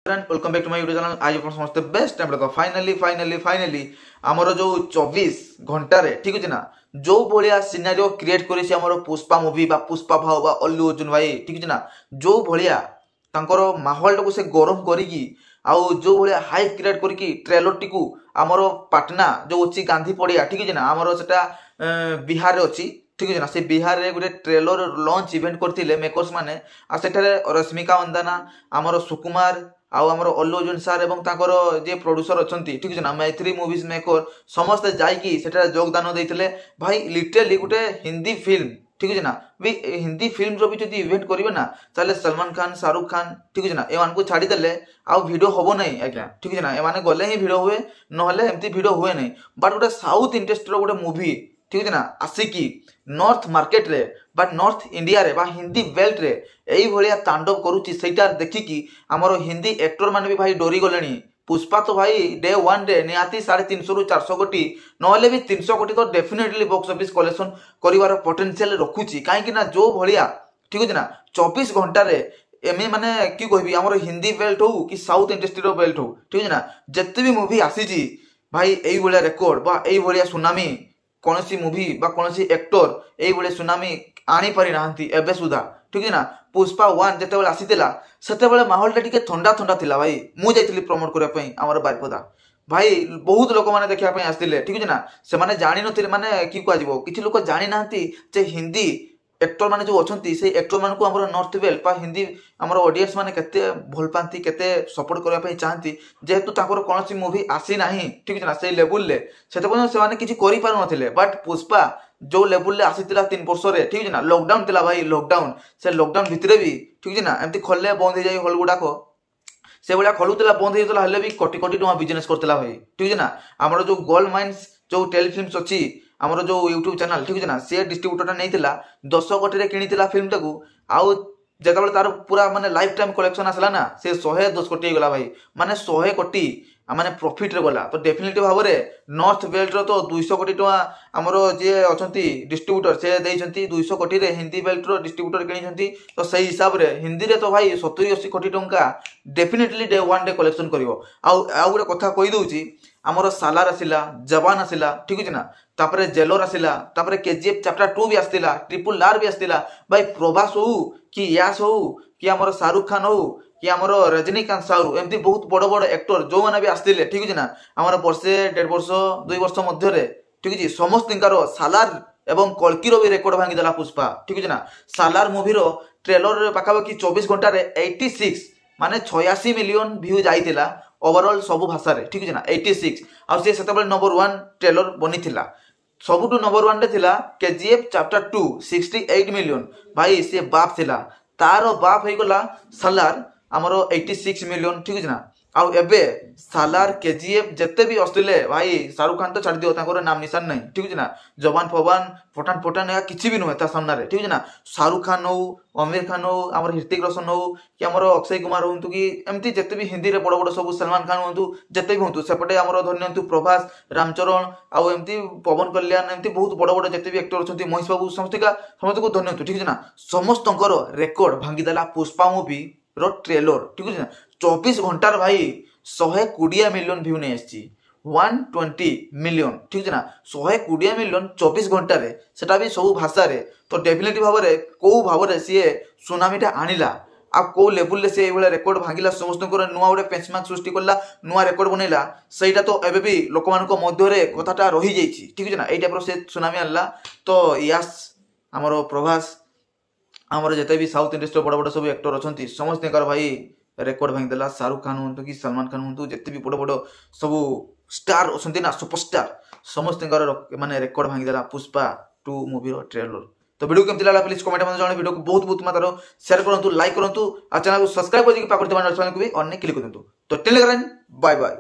Welcome back to my YouTube channel. आज समस्त best time देखो फाइनाली आमर जो 24 घंटा रे ठीक अछि ना जो भलिया सिनेरियो क्रिएट करिछि हमर पुष्पा मूवी बा पुष्पा भाव बा अल्लू अर्जुन भाई ठीक अछि ना जो भलिया तांकर माहौल टाको से गरम करिकी आउ जो भलिया हाइप क्रिएट करिकी ट्रेलर टिकू हमर पाटना जो अछि गांधी पड़िया ठीक अछि ना हमर सेटा बिहार रे अछि ठीक है ना से बिहार रे गोटे ट्रेलर लॉन्च इवेंट करथिले मेकर्स माने आ सेठारे रश्मिका मंदाना हमर सुकुमार आउ हमर अल्लू अर्जुन सर एवं ताकर जे प्रोड्यूसर अछंती ठीक है ना मैत्री मूवीज मेकर समस्त जाईकी सेठारे योगदान दैथिले भाई लिटरली गोटे हिंदी फिल्म ठीक है ना भी हिंदी फिल्म रो भी जदी इवेंट करिवे ना ताले सलमान खान शाहरुख खान ठीक है ना एमान को छाड़ी देले आउ वीडियो होबो नहीं आज्ञा ठीक है ना एमाने गले ही वीडियो हुए नहले एमती वीडियो हुए नहीं बट गोटे साउथ इंडस्ट्री रो गोटे मूवी ठीक है ना आसिकी नॉर्थ मार्केट रे बट नॉर्थ इंडिया रे बा हिंदी बेल्ट रे एई भलिया तांडव करूची सेटा देखिकी हमर हिंदी एक्टर माने भी भाई डोरी गलेनी पुष्पा तो भाई डे 1 रे नियाती 350 रु 400 कोटी नहले भी 300 कोटी तो डेफिनेटली बॉक्स ऑफिस कलेक्शन करिवार पोटेंशियल रखुची काहे कि ना जो भलिया ठीक है ना 24 घंटा रे एमे माने की कहबी हमर हिंदी बेल्ट हो कि साउथ इंडस्ट्री रो बेल्ट हो ठीक है ना जत्ते भी मूवी आसीची भाई एई भलिया रिकॉर्ड बा एई भलिया सुनामी कौनसी मूवी बा कौनसी एक्टर एई भलिया सुनामी आनी पारि नाहंती एबे सुधा ठीक है ना पुष्पा 1 जते बेला आसीतिला सेते बेला माहौल टा टिके ठंडा ठंडा थिला भाई मु जाइतिली प्रमोट करिया पई हमर बारपदा भाई बहुत लोक माने देखिया पई आस्तिले ठीक है ना से माने जानि नथिले माने की को आजिबो किछि लोक जानि नाहंती जे हिंदी एक्टर माने जो अछंती से एक्टर मान को हमर नॉर्थ वेल पा हिंदी हमर ऑडियंस माने केते भल पांती केते सपोर्ट करिया पई चाहंती जेहेतु ताकर कोनसी मूवी आसी नाही ठीक है ना से लेवल ले सेते पन से माने किछि करि पार नथिले बट पुष्पा जो लेवल ले आसीतिला 3 वर्ष रे ठीक है ना लॉकडाउन तिला भाई लॉकडाउन से लॉकडाउन भितरे भी ठीक है ना एमती खोलले बंद हो जाई हॉल गुडा को से बळा खोलुतला बंद हेतला हले भी कोटी कोटी टका बिजनेस करतला भाई ठीक है ना हमर जो गोल्ड माइंस जो टेल फिल्म्स अछि हमर जो यूट्यूब चैनल ठीक है ना से डिस्ट्रीब्यूटर नैतिला 10 कोटी रे किनितिला फिल्म टाकू आउ जेतबे तार पूरा माने लाइफ टाइम कलेक्शन आसला ना से 110 कोटी गला भाई माने 100 कोटी माने प्रॉफिट रे गला तो डेफिनेटली भाव रे नॉर्थ बेल्ट रो तो 200 कोटी टका हमरो जे अछंती डिस्ट्रीब्यूटर से देइछंती 200 कोटी रे हिंदी बेल्ट रो डिस्ट्रीब्यूटर किनिछंती तो सही हिसाब रे हिंदी रे तो भाई 70 80 कोटी टका डेफिनेटली डे 1 डे कलेक्शन करिवो आउ गोटे कथा कहि दउची हमरो सालार आसिला जवान आसिला ठीक है ना तापरे जेलर आसिला तापरे केजीएफ चैप्टर 2 भी आस्तिला ट्रिपल आर भी आस्तिला भाई प्रभास हो कि यास हो कि हमरो शाहरुख खान हो कि हमरो रजनीकांत साहू एमती बहुत बड़ बड़ एक्टर जो माने भी आस्तिले ठीक है ना हमरो वर्षे 1.5 वर्ष 2 वर्ष मध्य रे ठीक है समस्त इनकार सालार एवं कल्की रो भी रिकॉर्ड भांगी देला पुष्पा ठीक है ना सालार मूवी रो ट्रेलर रे पाखा कि 24 घंटा रे 86 माने 86 मिलियन व्यू जाइतिला ओवरऑल सब भाषा रे ठीक है ना 86 आ से सेतबे नंबर 1 ट्रेलर बनिथिला सबुटु नंबर 1 रे थिला केजीएफ चैप्टर 2 68 मिलियन भाई से बाप थिला तारो बाप हे गला सालार हमरो 86 मिलियन ठीक है ना आउ एबे सालार केजीएफ जत्ते भी असले भाई शाहरुख खान तो छाड़ दियो ताकर नाम निशान नहीं ठीक है ना जवान फवान पठान पठान या किछि भी नुहे ता सामना रे ठीक है ना शाहरुख खान हो आमिर खान हो हमर ऋतिक रोशन हो कि हमर अक्षय कुमार होंतु कि एमती जत्ते भी हिंदी रे बड़ बड़ सब सलमान खान होंतु जत्ते भी होंतु सेपटे हमर धन्यंतु प्रभास रामचरण आउ एमती पवन कल्याण एमती बहुत बड़ बड़ जत्ते भी एक्टर अछंती महेश बाबू समस्त को धन्यंतु ठीक है ना समस्तंकर रिकॉर्ड भांगी देला पुष्पा मूवी रो ट्रेलर ठीक है ना 24 घंटार भाई 120 मिलियन व्यू नहीं आछि 120 मिलियन ठीक है ना 120 मिलियन 24 घंटा रे सेटा भी सब भाषा रे तो डेफिनेटली भाव रे को भाव रे सी सुनामीटा आनिला आ को लेवल ले से एवला रिकॉर्ड भांगिला समस्त को नुआ गोटे बेंचमार्क सृष्टि करला नुआ रिकॉर्ड बनैला सेटा तो एबे भी लोक मान को मध्य रे कथाटा रही जाईछि ठीक है ना एई टाइप रो से सुनामी आनला तो यस हमरो प्रभास हमर जते भी साउथ इंडस्ट्री बड़ बड़ सब एक्टर अछंती समस्त भाई रिकॉर्ड भांगी देला शाहरुख खान होंतु कि सलमान खान होंतु जते भी बड़ बड़ सब स्टार अछंती ना सुपरस्टार समस्त माने रिकॉर्ड भांगी देला पुष्पा 2 मूवी रो ट्रेलर तो वीडियो केमति लागला प्लीज कमेंट में जणावे वीडियो को बहुत मात्रा शेयर करंतु लाइक करंतु आ चैनल को सब्सक्राइब करके पाकर दबाना को भी ऑन ने क्लिक करंतु तो टेलीग्राम बाय बाय।